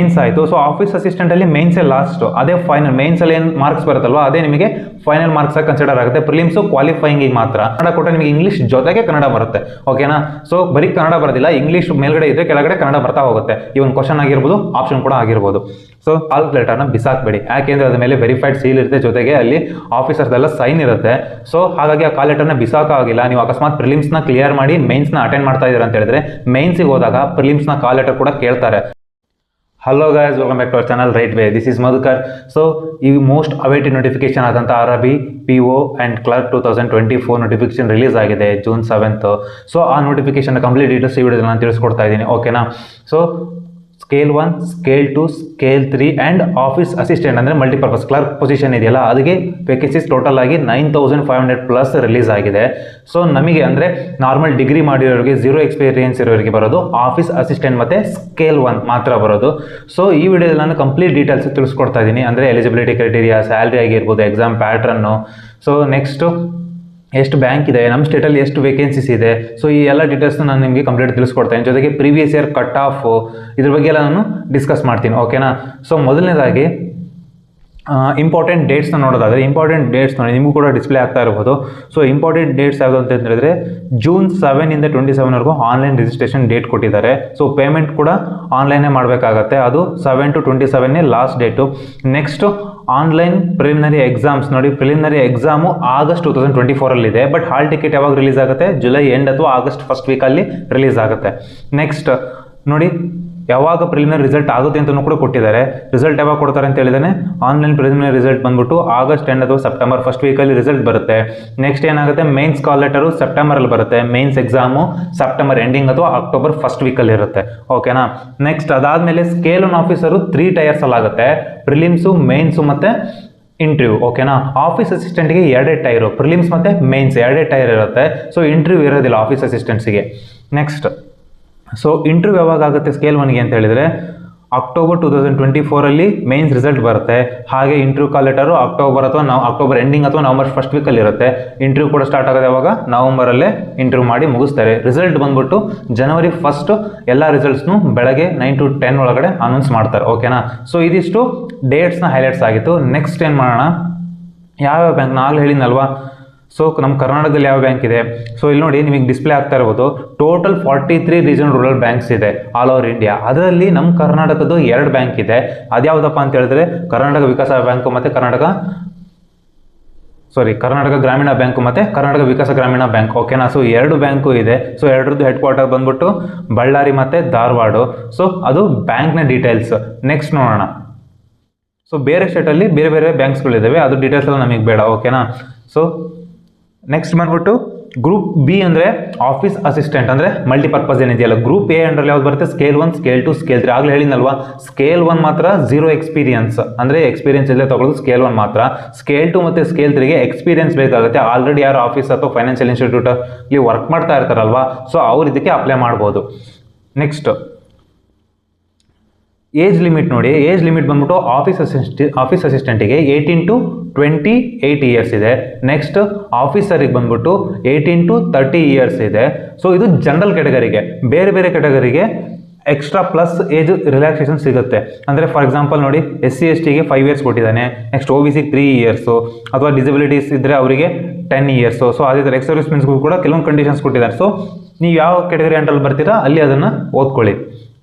Mains ಆಯಿತು. So office ಅಸಿಸ್ಟೆಂಟಲ್ಲಿ ಮೇನ್ಸೇ last, ಅದೇ final. ಮೇನ್ಸಲ್ಲಿ ಏನು ಮಾರ್ಕ್ಸ್ ಬರುತ್ತಲ್ವ ಅದೇ ನಿಮಗೆ ಫೈನಲ್ ಮಾರ್ಕ್ಸ್ ಆಗಿ ಕನ್ಸಿಡರ್ ಆಗುತ್ತೆ. ಪ್ರಿಲಿಮ್ಸು ಕ್ವಾಲಿಫೈಯಿಂಗಿಗೆ ಮಾತ್ರ. ಕನ್ನಡ ಕೊಟ್ಟರೆ ನಿಮಗೆ ಇಂಗ್ಲೀಷ್ ಜೊತೆಗೆ ಕನ್ನಡ ಬರುತ್ತೆ, ಓಕೆನಾ. ಸೊ ಬರೀ ಕನ್ನಡ ಬರೋದಿಲ್ಲ, ಇಂಗ್ಲೀಷ್ ಮೇಲ್ಗಡೆ ಇದ್ರೆ ಕೆಳಗಡೆ ಕನ್ನಡ ಬರ್ತಾ ಹೋಗುತ್ತೆ. ಇವನ್ ಕ್ವಶನ್ ಆಗಿರ್ಬೋದು, ಆಪ್ಷನ್ ಕೂಡ ಆಗಿರ್ಬೋದು. ಸೊ ಕಾಲ್ಕುಲೇಟರ್ನ ಬಿಸಾಕ್ಬೇಡಿ, ಯಾಕೆಂದ್ರೆ ಅದ್ರ ಮೇಲೆ ವೆರಿಫೈಡ್ ಸೀಲ್ ಇರುತ್ತೆ, ಜೊತೆಗೆ ಅಲ್ಲಿ ಆಫೀಸರ್ದೆಲ್ಲ ಸೈನ್ ಇರುತ್ತೆ. ಸೊ ಹಾಗಾಗಿ ಆ ಕಾಲ್ಕುಲೇಟರ್ನ ಬಿಸಾಕಾಗಿಲ್ಲ. ನೀವು ಅಕಸ್ಮಾತ್ ಪ್ರಿಲಿಮ್ಸ್ನ ಕ್ಲಿಯರ್ ಮಾಡಿ ಮೇನ್ಸ್ನ ಅಟೆಂಡ್ ಮಾಡ್ತಾ ಇದ್ದೀರಾ ಅಂತ ಹೇಳಿದ್ರೆ ಮೇನ್ಸಿಗೆ ಹೋದಾಗ ಪ್ರಿಲಿಮ್ಸ್ನ ಕಾಲ್ಕುಲೇಟರ್ ಕೂಡ ಕೇಳ್ತಾರೆ. Hello guys, welcome back to our channel right way. This is Madhukar. So ಈ ಮೋಸ್ಟ್ ಅವೈಟೆಡ್ ನೋಟಿಫಿಕೇಶನ್ ಆದಂಥ RRB PO and clerk 2024 notification release ಆಗಿದೆ June 7th. ಸೊ ಆ ನೋಟಿಫಿಕೇಶನ್ ಕಂಪ್ಲೀಟ್ ಡೀಟೇಲ್ಸ್ ಈ ವಿಡಿಯೋದಲ್ಲಿ ನಾನು ತಿಳಿಸ್ಕೊಡ್ತಾ ಇದ್ದೀನಿ, ಓಕೆನಾ. So scale 1, scale 2, scale 3 and office assistant ಅಂದರೆ ಮಲ್ಟಿಪರ್ಪಸ್ ಕ್ಲರ್ಕ್ ಪೊಸಿಷನ್ ಇದೆಯಲ್ಲ, ಅದಕ್ಕೆ ವೇಕೆನ್ಸೀಸ್ ಟೋಟಲ್ ಆಗಿ 9500+ ರಿಲೀಸ್ ಆಗಿದೆ. ಸೊ ನಮಗೆ ಅಂದರೆ ನಾರ್ಮಲ್ ಡಿಗ್ರಿ ಮಾಡಿರೋರಿಗೆ, ಝೀರೋ ಎಕ್ಸ್ಪೀರಿಯನ್ಸ್ ಇರೋರಿಗೆ ಬರೋದು ಆಫೀಸ್ ಅಸಿಸ್ಟೆಂಟ್ ಮತ್ತು ಸ್ಕೇಲ್ 1 ಮಾತ್ರ ಬರೋದು. ಸೊ ಈ ವಿಡಿಯೋದಲ್ಲಿ ನಾನು ಕಂಪ್ಲೀಟ್ ಡೀಟೇಲ್ಸ್ ತಿಳಿಸ್ಕೊಡ್ತಾ ಇದ್ದೀನಿ, ಅಂದರೆ ಎಲಿಜಿಬಿಲಿಟಿ ಕ್ರೈಟೀರಿಯಾ, ಸ್ಯಾಲ್ರಿ ಆಗಿರ್ಬೋದು, ಎಕ್ಸಾಮ್ ಪ್ಯಾಟ್ರನ್ನು, ಸೊ ನೆಕ್ಸ್ಟು ಎಷ್ಟು ಬ್ಯಾಂಕ್ ಇದೆ, ನಮ್ಮ ಸ್ಟೇಟಲ್ಲಿ ಎಷ್ಟು ವೇಕೆನ್ಸೀಸ್ ಇದೆ. ಸೊ ಈ ಎಲ್ಲ ಡೀಟೇಲ್ಸ್ನ ನಾನು ನಿಮಗೆ ಕಂಪ್ಲೀಟ್ ತಿಳಿಸ್ಕೊಡ್ತೇನೆ. ಜೊತೆಗೆ ಪ್ರೀವಿಯಸ್ ಇಯರ್ ಕಟ್ ಆಫು ಇದ್ರ ಬಗ್ಗೆ ಎಲ್ಲ ನಾನು ಡಿಸ್ಕಸ್ ಮಾಡ್ತೀನಿ, ಓಕೆನಾ. ಸೊ ಮೊದಲನೇದಾಗಿ ಇಂಪಾರ್ಟೆಂಟ್ ಡೇಟ್ಸ್ನ ನೋಡೋದಾದರೆ, ಇಂಪಾರ್ಟೆಂಟ್ ಡೇಟ್ಸ್ ನೋಡಿ ನಿಮಗೂ ಕೂಡ ಡಿಸ್ಪ್ಲೇ ಆಗ್ತಾ ಇರ್ಬೋದು. ಸೊ ಇಂಪಾರ್ಟೆಂಟ್ ಡೇಟ್ಸ್ ಯಾವುದು ಅಂತ ಹೇಳಿದ್ರೆ June 7 ಇಂದ 27 ಆನ್ಲೈನ್ ರಿಜಿಸ್ಟ್ರೇಷನ್ ಡೇಟ್ ಕೊಟ್ಟಿದ್ದಾರೆ. ಸೊ ಪೇಮೆಂಟ್ ಕೂಡ ಆನ್ಲೈನೇ ಮಾಡಬೇಕಾಗತ್ತೆ, ಅದು 7 to 27 last date. Next online preliminary exams ನೋಡಿ, preliminary exam August 2024 but hall ticket ಯಾವಾಗ ರಿಲೀಸ್ ಆಗುತ್ತೆ, ಜುಲೈ ಎಂಡ್ ಅಥವಾ August ಫಸ್ಟ್ ವೀಕಲ್ಲಿ ರಿಲೀಸ್ ಆಗುತ್ತೆ. ನೆಕ್ಸ್ಟ್ ನೋಡಿ ಯಾವಾಗ ಪ್ರಿಲಿಮಿನರಿ ರಿಸಲ್ಟ್ ಆಗುತ್ತೆ ಅಂತಲೂ ಕೂಡ ಕೊಟ್ಟಿದ್ದಾರೆ. ರಿಸಲ್ಟ್ ಯಾವಾಗ ಕೊಡ್ತಾರೆ ಅಂತ ಹೇಳಿದಾನೆ, ಆನ್ಲೈನ್ ಪ್ರಿಲಿಮಿನರಿ ರಿಸಲ್ಟ್ ಬಂದ್ಬಿಟ್ಟು August ಎಂಡ್ ಅಥವಾ ಸೆಪ್ಟೆಂಬರ್ ಫಸ್ಟ್ ವೀಕಲ್ಲಿ ರಿಸಲ್ಟ್ ಬರುತ್ತೆ. ನೆಕ್ಸ್ಟ್ ಏನಾಗುತ್ತೆ, ಮೇನ್ಸ್ ಕಾಲ್ ಲೆಟರು ಸೆಪ್ಟೆಂಬರಲ್ಲಿ ಬರುತ್ತೆ, ಮೇನ್ಸ್ ಎಕ್ಸಾಮು ಸೆಪ್ಟೆಂಬರ್ ಎಂಡಿಂಗ್ ಅಥವಾ ಅಕ್ಟೋಬರ್ ಫಸ್ಟ್ ವೀಕಲ್ಲಿ ಇರುತ್ತೆ, ಓಕೆನಾ. ನೆಕ್ಸ್ಟ್ ಅದಾದಮೇಲೆ ಸ್ಕೇಲ್ 1 ಆಫೀಸರು 3 ಟೈರ್ಸಲ್ಲಿ ಆಗುತ್ತೆ, ಪ್ರಿಲಿಮ್ಸು, ಮೇನ್ಸು ಮತ್ತು ಇಂಟರ್ವ್ಯೂ, ಓಕೆನಾ. ಆಫೀಸ್ ಅಸಿಸ್ಟೆಂಟ್ಗೆ 2 ಟೈರು, ಪ್ರಿಲಿಮ್ಸ್ ಮತ್ತು ಮೇನ್ಸ್ 2 ಟೈರ್ ಇರುತ್ತೆ. ಸೊ ಇಂಟರ್ವ್ಯೂ ಇರೋದಿಲ್ಲ ಆಫೀಸ್ ಅಸಿಸ್ಟೆಂಟ್ಸಿಗೆ. ನೆಕ್ಸ್ಟ್ ಸೊ ಇಂಟರ್ವ್ಯೂ ಯಾವಾಗ ಆಗುತ್ತೆ ಸ್ಕೇಲ್ 1ಗೆ ಅಂತ ಹೇಳಿದರೆ October 2024 ಮೇನ್ಸ್ ರಿಸಲ್ಟ್ ಬರುತ್ತೆ. ಹಾಗೆ ಇಂಟರ್ವ್ಯೂ ಕಾಲ್ ಲೆಟರು ಅಕ್ಟೋಬರ್ ಅಥವಾ ಅಕ್ಟೋಬರ್ ಎಂಡಿಂಗ್ ಅಥವಾ ನವಂಬರ್ ಫಸ್ಟ್ ವೀಕಲ್ಲಿ ಇರುತ್ತೆ. ಇಂಟರ್ವ್ಯೂ ಕೂಡ ಸ್ಟಾರ್ಟ್ ಆಗೋದು ಯಾವಾಗ, ನವಂಬರಲ್ಲೇ ಇಂಟರ್ವ್ಯೂ ಮಾಡಿ ಮುಗಿಸ್ತಾರೆ. ರಿಸಲ್ಟ್ ಬಂದ್ಬಿಟ್ಟು January 1 ಎಲ್ಲ ರಿಸಲ್ಟ್ಸ್ನು ಬೆಳಗ್ಗೆ 9 to 10 ಒಳಗಡೆ ಅನೌನ್ಸ್ ಮಾಡ್ತಾರೆ, ಓಕೆನಾ. ಸೊ ಇದಿಷ್ಟು ಡೇಟ್ಸ್ನ ಹೈಲೈಟ್ಸ್ ಆಗಿತ್ತು. ನೆಕ್ಸ್ಟ್ ಏನು ಮಾಡೋಣ, ಯಾವ್ಯಾವ ಬ್ಯಾಂಕ್ ನಾನು ಹೇಳಿದ್ನಲ್ವಾ. ಸೊ ನಮ್ಮ ಕರ್ನಾಟಕದಲ್ಲಿ ಯಾವ ಬ್ಯಾಂಕ್ ಇದೆ, ಸೊ ಇಲ್ಲಿ ನೋಡಿ ನಿಮಗೆ ಡಿಸ್ಪ್ಲೇ ಆಗ್ತಾ ಇರ್ಬೋದು. ಟೋಟಲ್ 43 ರೀಜನಲ್ ರೂರಲ್ ಬ್ಯಾಂಕ್ಸ್ ಇದೆ ಆಲ್ ಓವರ್ ಇಂಡಿಯಾ. ಅದರಲ್ಲಿ ನಮ್ಮ ಕರ್ನಾಟಕದ್ದು 2 ಬ್ಯಾಂಕ್ ಇದೆ. ಅದ್ಯಾವುದಪ್ಪ ಅಂತ ಹೇಳಿದ್ರೆ ಕರ್ನಾಟಕ ವಿಕಾಸ ಬ್ಯಾಂಕು ಮತ್ತು ಕರ್ನಾಟಕ ಗ್ರಾಮೀಣ ಬ್ಯಾಂಕು ಮತ್ತು ಕರ್ನಾಟಕ ವಿಕಾಸ ಗ್ರಾಮೀಣ ಬ್ಯಾಂಕ್, ಓಕೆನಾ. ಸೊ 2 ಬ್ಯಾಂಕು ಇದೆ. ಸೊ 2ರದ್ದು ಹೆಡ್ ಕ್ವಾರ್ಟರ್ ಬಂದ್ಬಿಟ್ಟು ಬಳ್ಳಾರಿ ಮತ್ತು ಧಾರವಾಡ. ಸೊ ಅದು ಬ್ಯಾಂಕ್ನ ಡೀಟೇಲ್ಸ್. ನೆಕ್ಸ್ಟ್ ನೋಡೋಣ. ಸೊ ಬೇರೆ ಸ್ಟೇಟಲ್ಲಿ ಬೇರೆ ಬೇರೆ ಬ್ಯಾಂಕ್ಸ್ಗಳಿದ್ದಾವೆ, ಅದು ಡೀಟೇಲ್ಸ್ ಎಲ್ಲ ನಮಗೆ ಬೇಡ, ಓಕೆನಾ. ಸೊ ನೆಕ್ಸ್ಟ್ ಬಂದ್ಬಿಟ್ಟು ಗ್ರೂಪ್ ಬಿ ಅಂದರೆ ಆಫೀಸ್ ಅಸಿಸ್ಟೆಂಟ್ ಅಂದರೆ ಮಲ್ಟಿಪರ್ಪಸ್ ಏನಿದೆಯಲ್ಲ. ಗ್ರೂಪ್ ಎ ಅಂಡರ್ ಯಾವ್ದು ಬರುತ್ತೆ, ಸ್ಕೇಲ್ 1, ಸ್ಕೇಲ್ 2, ಸ್ಕೇಲ್ 3. ಆಗಲೇ ಹೇಳಿದ್ನಲ್ವಾ, ಸ್ಕೇಲ್ 1 ಮಾತ್ರ ಝೀರೋ ಎಕ್ಸ್ಪೀರಿಯನ್ಸ್, ಅಂದರೆ ಎಕ್ಸ್ಪೀರಿಯನ್ಸ್ ಇಲ್ಲದೆ ತಗೊಳ್ಳೋದು ಸ್ಕೇಲ್ 1 ಮಾತ್ರ. ಸ್ಕೇಲ್ 2 ಮತ್ತು ಸ್ಕೇಲ್ 3ಗೆ ಎಕ್ಸ್ಪೀರಿಯನ್ಸ್ ಬೇಕಾಗುತ್ತೆ. ಆಲ್ರೆಡಿ ಯಾರು ಆಫೀಸ್ ಅಥವಾ ಫೈನಾನ್ಷಿಯಲ್ ಇನ್ಸ್ಟಿಟ್ಯೂಟಲ್ಲಿ ವರ್ಕ್ ಮಾಡ್ತಾ ಇರ್ತಾರಲ್ವಾ, ಸೊ ಅವ್ರು ಇದಕ್ಕೆ ಅಪ್ಲೈ ಮಾಡ್ಬೋದು. ನೆಕ್ಸ್ಟ್ ಏಜ್ ಲಿಮಿಟ್ ನೋಡಿ, ಏಜ್ ಲಿಮಿಟ್ ಬಂದ್ಬಿಟ್ಟು ಆಫೀಸ್ ಅಸಿಸ್ಟೆಂಟಿಗೆ 18 to 28 ಇಯರ್ಸ್ ಇದೆ. ನೆಕ್ಸ್ಟ್ ಆಫೀಸರಿಗೆ ಬಂದ್ಬಿಟ್ಟು 18 to 30 ಇಯರ್ಸ್ ಇದೆ. ಸೊ ಇದು ಜನರಲ್ ಕ್ಯಾಟಗರಿಗೆ. ಬೇರೆ ಬೇರೆ ಕ್ಯಾಟಗರಿಗೆ ಎಕ್ಸ್ಟ್ರಾ ಪ್ಲಸ್ ಏಜ್ ರಿಲ್ಯಾಕ್ಸೇಷನ್ ಸಿಗುತ್ತೆ. ಅಂದರೆ ಫಾರ್ ಎಕ್ಸಾಂಪಲ್ ನೋಡಿ, SC STಗೆ 5 ಇಯರ್ಸ್ ಕೊಟ್ಟಿದ್ದಾನೆ. ನೆಕ್ಸ್ಟ್ OBCಗೆ 3 ಇಯರ್ಸು, ಅಥವಾ ಡಿಸಬಿಲಿಟೀಸ್ ಇದ್ದರೆ ಅವರಿಗೆ 10 ಇಯರ್ಸು. ಸೊ ಅದೇ ಥರ ಎಕ್ಸ್ ಸರ್ವಿಸ್ಮೆನ್ಸ್ಗೂ ಕೂಡ ಕೆಲವೊಂದು ಕಂಡೀಷನ್ಸ್ ಕೊಟ್ಟಿದ್ದಾರೆ. ಸೊ ನೀವು ಯಾವ ಕ್ಯಾಟಗರಿ ಅಂಡಲ್ಲಿ ಬರ್ತೀರಾ ಅಲ್ಲಿ ಅದನ್ನು ಓದ್ಕೊಳ್ಳಿ.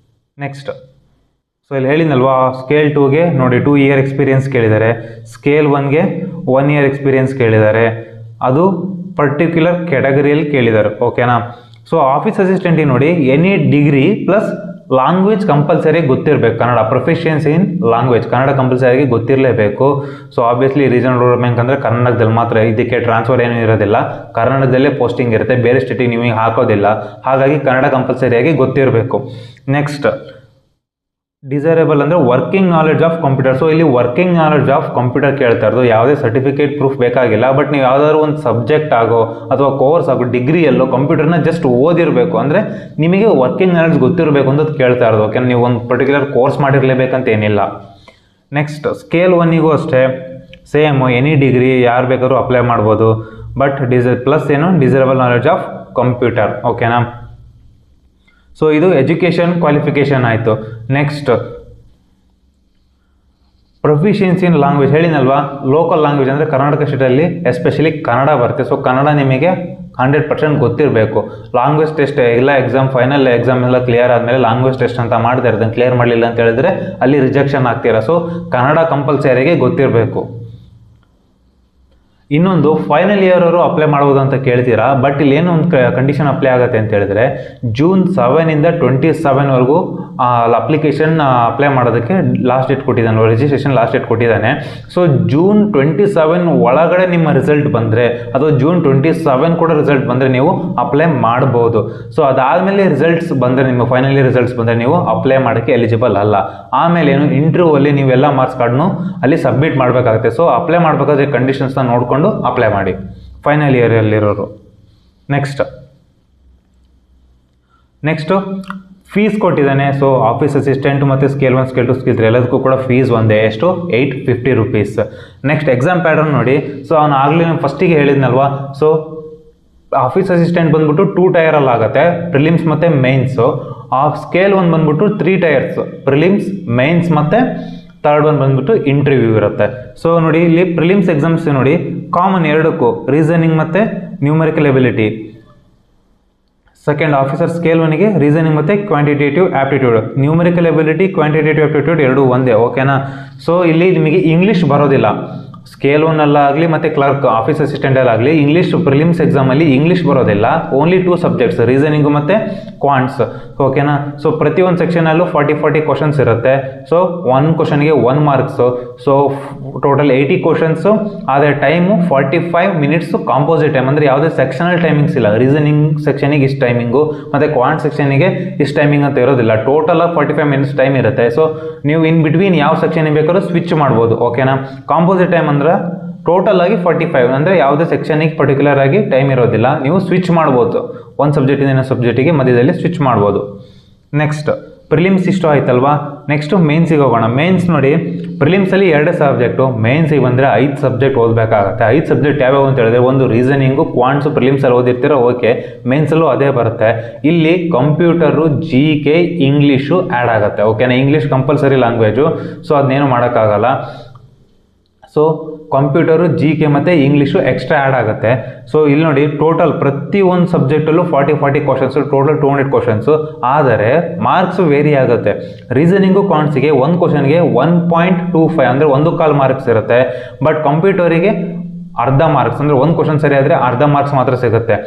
ನೆಕ್ಸ್ಟ್ ಸೊ ಇಲ್ಲಿ ಹೇಳಿದ್ನಲ್ವಾ, ಸ್ಕೇಲ್ 2ಗೆ ನೋಡಿ 2 ಇಯರ್ ಎಕ್ಸ್ಪೀರಿಯನ್ಸ್ ಕೇಳಿದ್ದಾರೆ. ಸ್ಕೇಲ್ 1ಗೆ 1 ಇಯರ್ ಎಕ್ಸ್ಪೀರಿಯನ್ಸ್ ಕೇಳಿದ್ದಾರೆ, ಅದು ಪರ್ಟಿಕ್ಯುಲರ್ ಕ್ಯಾಟಗರಿಯಲ್ಲಿ ಕೇಳಿದ್ದಾರೆ, ಓಕೆನಾ. ಸೊ ಆಫೀಸ್ ಅಸಿಸ್ಟೆಂಟಿಗೆ ನೋಡಿ any degree plus language compulsory ಗೊತ್ತಿರಬೇಕು. Kannada proficiency in language, Kannada ಕಂಪಲ್ಸರಿಗೆ ಗೊತ್ತಿರಲೇಬೇಕು. So obviously regional rural bank ಅಂದರೆ ಕರ್ನಾಟಕದಲ್ಲಿ ಮಾತ್ರ, ಇದಕ್ಕೆ ಟ್ರಾನ್ಸ್ಫರ್ ಏನೂ ಇರೋದಿಲ್ಲ, ಕರ್ನಾಟಕದಲ್ಲೇ ಪೋಸ್ಟಿಂಗ್ ಇರುತ್ತೆ, ಬೇರೆ ಸ್ಟೇಟಿಗೆ ನಿಮಗೆ ಹಾಕೋದಿಲ್ಲ. ಹಾಗಾಗಿ ಕನ್ನಡ ಕಂಪಲ್ಸರಿಯಾಗಿ ಗೊತ್ತಿರಬೇಕು. ನೆಕ್ಸ್ಟ್ ಡಿಸೈರೇಬಲ್ ಅಂದರೆ working knowledge of computer. So ಇಲ್ಲಿ ವರ್ಕಿಂಗ್ ನಾಲೆಡ್ಜ್ ಆಫ್ ಕಂಪ್ಯೂಟರ್ ಕೇಳ್ತಾ ಇರೋದು, ಯಾವುದೇ ಸರ್ಟಿಫಿಕೇಟ್ ಪ್ರೂಫ್ ಬೇಕಾಗಿಲ್ಲ. ಬಟ್ ನೀವು ಯಾವುದಾದ್ರು ಒಂದು ಸಬ್ಜೆಕ್ಟ್ ಆಗೋ ಅಥವಾ ಕೋರ್ಸ್ ಆಗೋ ಡಿಗ್ರಿಯಲ್ಲೋ ಕಂಪ್ಯೂಟರ್ನ ಜಸ್ಟ್ ಓದಿರಬೇಕು, ಅಂದರೆ ನಿಮಗೆ ವರ್ಕಿಂಗ್ ನಾಲೆಡ್ಜ್ ಗೊತ್ತಿರಬೇಕು ಅಂತ ಕೇಳ್ತಾ ಇರೋದು, ಓಕೆ. ನೀವು ಒಂದು ಪರ್ಟಿಕ್ಯುಲರ್ ಕೋರ್ಸ್ ಮಾಡಿರಲೇಬೇಕಂತ ಏನಿಲ್ಲ. ನೆಕ್ಸ್ಟ್ ಸ್ಕೇಲ್ 1ಗೂ ಅಷ್ಟೇ ಸೇಮ್, ಎನಿ ಡಿಗ್ರಿ ಯಾರು ಬೇಕಾದ್ರೂ ಅಪ್ಲೈ ಮಾಡ್ಬೋದು. ಬಟ್ ಪ್ಲಸ್ ಏನು, ಡಿಸೈರೇಬಲ್ ನಾಲೆಡ್ಜ್ ಆಫ್ ಕಂಪ್ಯೂಟರ್, ಓಕೆನಾ. ಸೊ ಇದು ಎಜುಕೇಷನ್ ಕ್ವಾಲಿಫಿಕೇಷನ್ ಆಯಿತು. ನೆಕ್ಸ್ಟ್ ಪ್ರೊಫಿಷಿಯನ್ಸಿ ಇನ್ ಲ್ಯಾಂಗ್ವೇಜ್ ಹೇಳಿನಲ್ವಾ, ಲೋಕಲ್ ಲ್ಯಾಂಗ್ವೇಜ್ ಅಂದರೆ ಕರ್ನಾಟಕ ಸ್ಟೇಟಲ್ಲಿ ಎಸ್ಪೆಷಲಿ ಕನ್ನಡ ಬರುತ್ತೆ. ಸೊ ಕನ್ನಡ ನಿಮಗೆ 100% ಗೊತ್ತಿರಬೇಕು. ಲ್ಯಾಂಗ್ವೇಜ್ ಟೆಸ್ಟ್ ಎಲ್ಲ ಎಕ್ಸಾಮ್, ಫೈನಲ್ ಎಕ್ಸಾಮ್ ಎಲ್ಲ ಕ್ಲಿಯರ್ ಆದಮೇಲೆ ಲ್ಯಾಂಗ್ವೇಜ್ ಟೆಸ್ಟ್ ಅಂತ ಮಾಡ್ತಾ ಇರೋದನ್ನು ಕ್ಲಿಯರ್ ಮಾಡಲಿಲ್ಲ ಅಂತ ಹೇಳಿದ್ರೆ ಅಲ್ಲಿ ರಿಜೆಕ್ಷನ್ ಆಗ್ತೀರಾ. ಸೊ ಕನ್ನಡ ಕಂಪಲ್ಸರಿಗೆ ಗೊತ್ತಿರಬೇಕು. ಇನ್ನೊಂದು ಫೈನಲ್ ಇಯರ್ ಅವರು ಅಪ್ಲೈ ಮಾಡ್ಬೋದು ಅಂತ ಕೇಳ್ತೀರಾ, ಬಟ್ ಇಲ್ಲಿ ಏನೋ ಒಂದು ಕಂಡೀಷನ್ ಅಪ್ಲೈ ಆಗುತ್ತೆ ಅಂತ ಹೇಳಿದ್ರೆ June 7 ಇಂದ 27ವರೆಗೂ ಅಪ್ಲಿಕೇಶನ್ ಅಪ್ಲೈ ಮಾಡೋದಕ್ಕೆ ಲಾಸ್ಟ್ ಡೇಟ್ ಕೊಟ್ಟಿದ್ದಾನೆ, ರಿಜಿಸ್ಟ್ರೇಷನ್ ಲಾಸ್ಟ್ ಡೇಟ್ ಕೊಟ್ಟಿದ್ದಾನೆ. ಸೊ June 27 ಒಳಗಡೆ ನಿಮ್ಮ ರಿಸಲ್ಟ್ ಬಂದರೆ ಅಥವಾ June 27 ಕೂಡ ರಿಸಲ್ಟ್ ಬಂದರೆ ನೀವು ಅಪ್ಲೈ ಮಾಡ್ಬೋದು. ಸೊ ಅದಾದಮೇಲೆ ರಿಸಲ್ಟ್ಸ್ ಬಂದರೆ, ನಿಮ್ಮ ಫೈನಲ್ ಇಯರ್ ರಿಸಲ್ಟ್ಸ್ ಬಂದರೆ ನೀವು ಅಪ್ಲೈ ಮಾಡೋಕ್ಕೆ ಎಲಿಜಿಬಲ್ ಅಲ್ಲ. ಆಮೇಲೆ ಏನು ಇಂಟರ್ವ್ಯೂ ಅಲ್ಲಿ ನೀವೆಲ್ಲ ಮಾರ್ಕ್ಸ್ ಕಾರ್ಡ್ನು ಅಲ್ಲಿ ಸಬ್ಮಿಟ್ ಮಾಡಬೇಕಾಗುತ್ತೆ. ಸೊ ಅಪ್ಲೈ ಮಾಡಬೇಕಾದ್ರೆ ಕಂಡೀಷನ್ಸ್ನ ನೋಡ್ಕೊಂಡು ಅಪ್ಲೈ ಮಾಡಿ ಫೈನಲ್ ಇಯರಲ್ಲಿರೋರು. ನೆಕ್ಸ್ಟು ಫೀಸ್ ಕೊಟ್ಟಿದ್ದಾನೆ. ಸೊ ಆಫೀಸ್ ಅಸಿಸ್ಟೆಂಟ್ ಮತ್ತು ಸ್ಕೇಲ್ 1 ಸ್ಕೇಲ್ 2 ಸ್ಕೇಲ್ 3 ಎಲ್ಲದಕ್ಕೂ ಕೂಡ ಫೀಸ್ ಒಂದೇ, ಎಷ್ಟು 850 ರೂಪೀಸ್. ನೆಕ್ಸ್ಟ್ ಎಕ್ಸಾಮ್ ಪ್ಯಾಟರ್ನ್ ನೋಡಿ. ಸೊ ಅವನು ಆಗಲಿ ಫಸ್ಟಿಗೆ ಹೇಳಿದ್ನಲ್ವಾ, ಸೊ ಆಫೀಸ್ ಅಸಿಸ್ಟೆಂಟ್ ಬಂದ್ಬಿಟ್ಟು 2 ಟೈರಲ್ಲಿ ಆಗುತ್ತೆ, ಪ್ರಿಲಿಮ್ಸ್ ಮತ್ತು ಮೇನ್ಸು. ಸ್ಕೇಲ್ 1 ಬಂದ್ಬಿಟ್ಟು 3 ಟೈರ್ಸ್, ಪ್ರಿಲಿಮ್ಸ್, ಮೇನ್ಸ್ ಮತ್ತು ಥರ್ಡ್ ಒನ್ ಬಂದ್ಬಿಟ್ಟು ಇಂಟರ್ವ್ಯೂ ಇರುತ್ತೆ. ಸೊ ನೋಡಿ ಇಲ್ಲಿ ಪ್ರಿಲಿಮ್ಸ್ ಎಕ್ಸಾಮ್ಸ್ ನೋಡಿ ಕಾಮನ್ ಎರಡಕ್ಕೂ ರೀಸನಿಂಗ್ ಮತ್ತು numerical ability. Second officer scale 1ಗೆ ರೀಸನಿಂಗ್ ಮತ್ತು quantitative aptitude, numerical ability, quantitative aptitude ಎರಡೂ ಒಂದೇ, ಓಕೆನಾ. ಸೊ ಇಲ್ಲಿ ನಿಮಗೆ ಇಂಗ್ಲೀಷ್ ಬರೋದಿಲ್ಲ. ಸ್ಕೇಲ್ 1 ಅಲ್ಲಾಗಲಿ ಮತ್ತು ಕ್ಲರ್ಕ್ ಆಫೀಸ್ ಅಸಿಸ್ಟೆಂಟಲ್ಲಾಗಲಿ ಇಂಗ್ಲೀಷ್ ಪ್ರಿಲಿಮ್ಸ್ ಎಕ್ಸಾಮಲ್ಲಿ ಇಂಗ್ಲೀಷ್ ಬರೋದಿಲ್ಲ. ಓನ್ಲಿ 2 ಸಬ್ಜೆಕ್ಟ್ಸ್, ರೀಸನಿಂಗು ಮತ್ತು ಕ್ವಾಂಟ್ಸ್, ಓಕೆನಾ. ಸೊ ಪ್ರತಿಯೊಂದು ಸೆಕ್ಷನಲ್ಲೂ 40 ಕ್ವಶನ್ಸ್ ಇರುತ್ತೆ. ಸೊ 1 ಕ್ವಶನ್ಗೆ 1 ಮಾರ್ಕ್ಸು. So total 80 questions. ಆದರೆ ಟೈಮು 45 ಮಿನಿಟ್ಸು ಕಾಂಪೋಸಿಟ್ ಟೈಮ್, ಅಂದರೆ ಯಾವುದೇ ಸೆಕ್ಷನಲ್ ಟೈಮಿಂಗ್ಸ್ ಇಲ್ಲ. ರೀಸನಿಂಗ್ ಸೆಕ್ಷನಿಗೆ ಇಷ್ಟು ಟೈಮಿಂಗು ಮತ್ತು ಕ್ವಾಂಟ್ ಸೆಕ್ಷನಿಗೆ ಇಷ್ಟು ಟೈಮಿಂಗ್ ಅಂತ ಇರೋದಿಲ್ಲ. ಟೋಟಲ್ 45 ಮಿನಿಟ್ಸ್ ಟೈಮ್ ಇರುತ್ತೆ. ಸೊ ನೀವು ಇನ್ ಬಿಟ್ವೀನ್ ಯಾವ ಸೆಕ್ಷನಿಗೆ ಬೇಕಾದ್ರೂ ಸ್ವಿಚ್ ಮಾಡ್ಬೋದು, ಓಕೆನಾ. ಕಾಂಪೋಸಿಟ್ ಟೈಮ್ ಅಂದ್ರೆ ಟೋಟಲ್ ಆಗಿ 45, ಅಂದರೆ ಯಾವುದೇ ಸೆಕ್ಷನಿಗೆ ಪರ್ಟಿಕ್ಯುಲರ್ ಆಗಿ ಟೈಮ್ ಇರೋದಿಲ್ಲ. ನೀವು ಸ್ವಿಚ್ ಮಾಡ್ಬೋದು, ಒಂದು ಸಬ್ಜೆಕ್ಟಿಂದ ಇನ್ನೊಂದು ಸಬ್ಜೆಕ್ಟಿಗೆ ಮಧ್ಯದಲ್ಲಿ ಸ್ವಿಚ್ ಮಾಡ್ಬೋದು. ನೆಕ್ಸ್ಟ್ ಪ್ರಿಲಿಮ್ಸ್ ಇಷ್ಟು ಆಯ್ತಲ್ವಾ. ನೆಕ್ಸ್ಟು ಮೇನ್ಸಿಗೆ ಹೋಗೋಣ. ಮೇನ್ಸ್ ನೋಡಿ, ಪ್ರಿಲಿಮ್ಸಲ್ಲಿ 2 ಸಬ್ಜೆಕ್ಟು, ಮೇನ್ಸಿಗೆ ಬಂದರೆ 5 ಸಬ್ಜೆಕ್ಟ್ ಓದಬೇಕಾಗುತ್ತೆ. 5 ಸಬ್ಜೆಕ್ಟ್ ಯಾವ್ಯಾವ ಅಂತ ಹೇಳಿದ್ರೆ, ಒಂದು ರೀಸನಿಂಗು, ಕ್ವಾಂಟ್ಸು ಪ್ರಿಲಿಮ್ಸಲ್ಲಿ ಓದಿರ್ತೀರೋ ಓಕೆ, ಮೇನ್ಸಲ್ಲೂ ಅದೇ ಬರುತ್ತೆ. ಇಲ್ಲಿ ಕಂಪ್ಯೂಟರು, GK, ಇಂಗ್ಲೀಷು ಆ್ಯಡ್ ಆಗುತ್ತೆ, ಓಕೆನಾ. ಇಂಗ್ಲೀಷ್ ಕಂಪಲ್ಸರಿ ಲ್ಯಾಂಗ್ವೇಜು, ಸೊ ಅದನ್ನೇನು ಮಾಡೋಕ್ಕಾಗಲ್ಲ. ಸೊ ಕಂಪ್ಯೂಟರು, GK ಮತ್ತು ಇಂಗ್ಲೀಷು ಎಕ್ಸ್ಟ್ರಾ ಆ್ಯಡ್ ಆಗುತ್ತೆ. ಸೊ ಇಲ್ಲಿ ನೋಡಿ ಟೋಟಲ್ ಪ್ರತಿಯೊಂದು ಸಬ್ಜೆಕ್ಟಲ್ಲೂ 40 ಕ್ವಶನ್ಸು, ಟೋಟಲ್ 200 ಕ್ವಶನ್ಸು. ಆದರೆ ಮಾರ್ಕ್ಸು ವೇರಿ ಆಗುತ್ತೆ. ರೀಸನಿಂಗು, ಕ್ವಾಂಟ್ಸಿಗೆ 1 ಕ್ವಶನ್ಗೆ 1.25 ಅಂದರೆ 1/4 ಮಾರ್ಕ್ಸ್ ಇರುತ್ತೆ. ಬಟ್ ಕಂಪ್ಯೂಟರಿಗೆ ಅರ್ಧ ಮಾರ್ಕ್ಸ್, ಅಂದರೆ 1 ಕ್ವಶನ್ ಸರಿ ಆದರೆ ಅರ್ಧ ಮಾರ್ಕ್ಸ್ ಮಾತ್ರ ಸಿಗುತ್ತೆ.